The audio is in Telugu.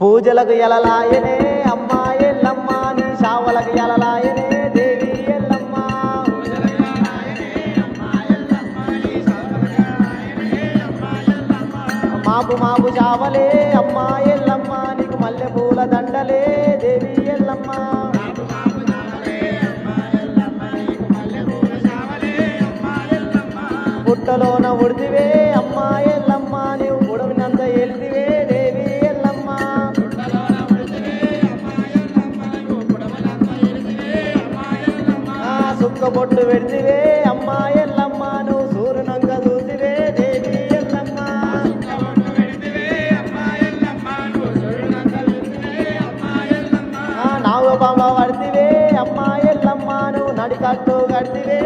పూజలకు ఎలలాయనే అమ్మా ఎల్లమ్మ నీ శావలకు ఎలలాయనే దేవి ఎల్లమ్మ మాపు మాపు చావలే అమ్మా ఎల్లమ్మ నీకు మల్లె పూల దండలే దేవి ఎల్లమ్మ పుట్టలోన ఉడితివే అమ్మా ఎల్లమ్మ నీవు పొడవినంత ఎలిదివే దేవి ఎల్లమ్మ సుక్క బొట్టు పెడితివే అమ్మా ఎల్లమ్మ నువ్వు సూర్యునంగ చూసివే దేవి ఎల్లమ్మ నాగపామ పడితివే అమ్మా ఎల్లమ్మ నువ్వు నడికట్టు కడితివే